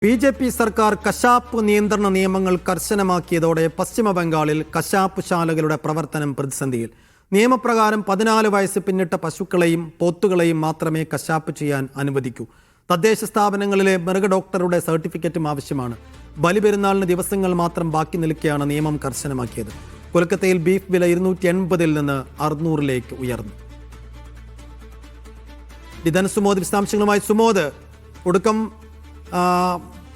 BJP. സർക്കാർ കശാപ്പ് നിയന്ത്രണ നിയമങ്ങൾ കർശനമാക്കിയതോടെ പശ്ചിമ ബംഗാളിൽ കശാപ്പ് ശാലകളുടെ പ്രവർത്തനം പ്രതിസന്ധിയിൽ. നിയമപ്രകാരം 14 വയസ്സ് പിന്നിട്ട പശുക്കളെയും പോത്തുകളെയും മാത്രമേ കശാപ്പ് ചെയ്യാൻ അനുവദിക്കൂ. തദ്ദേശ സ്ഥാപനങ്ങളിലെ മൃഗഡോക്ടറുടെ സർട്ടിഫിക്കറ്റും ആവശ്യമാണ്. ബലിപെരുന്നാളിന് ദിവസങ്ങൾ മാത്രം ബാക്കി നിൽക്കെയാണ് നിയമം കർശനമാക്കിയത്. കൊൽക്കത്തയിൽ ബീഫ് വില 280 നിന്ന് 600 ഉയർന്നു. ഇതൻ സുമോദ് വിശദാംശങ്ങളുമായി. സുമോദ്, ഒടുക്കം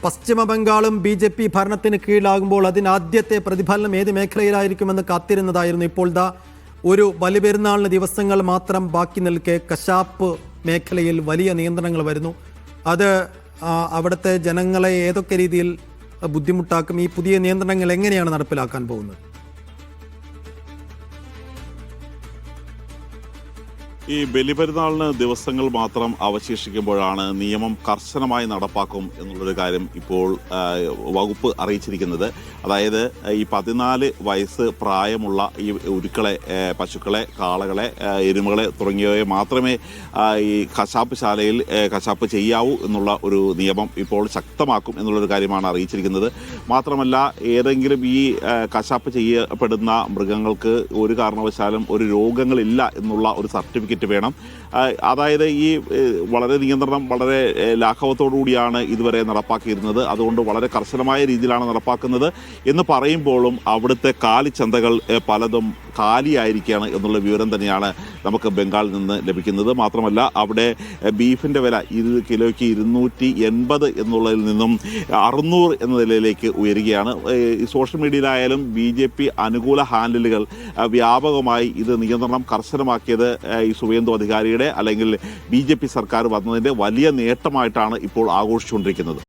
പശ്ചിമ ബംഗാളും ബി.ജെ.പി. ഭരണത്തിന് കീഴിലാകുമ്പോൾ അതിനാദ്യത്തെ പ്രതിഫലനം ഏത് മേഖലയിലായിരിക്കുമെന്ന് കാത്തിരുന്നതായിരുന്നു. ഇപ്പോൾ ഒരു ബലിപെരുന്നാളിന് ദിവസങ്ങൾ മാത്രം ബാക്കി നിൽക്കെ കശാപ്പ് മേഖലയിൽ വലിയ നിയന്ത്രണങ്ങൾ വരുന്നു. അത് അവിടുത്തെ ജനങ്ങളെ ഏതൊക്കെ രീതിയിൽ ബുദ്ധിമുട്ടാക്കും? ഈ പുതിയ നിയന്ത്രണങ്ങൾ എങ്ങനെയാണ് നടപ്പിലാക്കാൻ പോകുന്നത്? ഈ ബലിപെരുന്നാളിന് ദിവസങ്ങൾ മാത്രം അവശേഷിക്കുമ്പോഴാണ് നിയമം കർശനമായി നടപ്പാക്കും എന്നുള്ളൊരു കാര്യം ഇപ്പോൾ വകുപ്പ് അറിയിച്ചിരിക്കുന്നത്. അതായത് ഈ 14 വയസ്സ് പ്രായമുള്ള ഈ ഉരുക്കളെ, പശുക്കളെ, കാളകളെ, എരുമകളെ തുടങ്ങിയവയെ മാത്രമേ ഈ കശാപ്പ് ശാലയിൽ കശാപ്പ് ചെയ്യാവൂ എന്നുള്ള ഒരു നിയമം ഇപ്പോൾ ശക്തമാക്കും എന്നുള്ളൊരു കാര്യമാണ് അറിയിച്ചിരിക്കുന്നത്. മാത്രമല്ല, ഏതെങ്കിലും ഈ കശാപ്പ് ചെയ്യപ്പെടുന്ന മൃഗങ്ങൾക്ക് ഒരു കാരണവശാലും ഒരു രോഗങ്ങളില്ല എന്നുള്ള ഒരു സർട്ടിഫിക്കറ്റ് വേണം. അതായത് ഈ നിയന്ത്രണം വളരെ ലാഘവത്തോടു കൂടിയാണ് ഇതുവരെ നടപ്പാക്കിയിരുന്നത്. അതുകൊണ്ട് വളരെ കർശനമായ രീതിയിലാണ് നടപ്പാക്കുന്നത് എന്ന് പറയുമ്പോഴും അവിടുത്തെ കാലിച്ചന്തകൾ പലതും കാലിയായിരിക്കുകയാണ് എന്നുള്ള വിവരം തന്നെയാണ് നമുക്ക് ബംഗാളിൽ നിന്ന് ലഭിക്കുന്നത്. മാത്രമല്ല, അവിടെ ബീഫിൻ്റെ വില കിലോയ്ക്ക് 280 എന്നുള്ളതിൽ നിന്നും 600 എന്ന നിലയിലേക്ക് ഉയരുകയാണ്. സോഷ്യൽ മീഡിയയിലായാലും ബി.ജെ.പി. അനുകൂല ഹാൻഡിലുകൾ വ്യാപകമായി ഇത് നിയന്ത്രണം കർശനമാക്കിയത് ഈ സുവേന്ദു അധികാരിയുടെ അല്ലെങ്കിൽ ബി.ജെ.പി. സർക്കാർ വന്നതിൻ്റെ വലിയ നേട്ടമായിട്ടാണ് ഇപ്പോൾ ആഘോഷിച്ചുകൊണ്ടിരിക്കുന്നത്.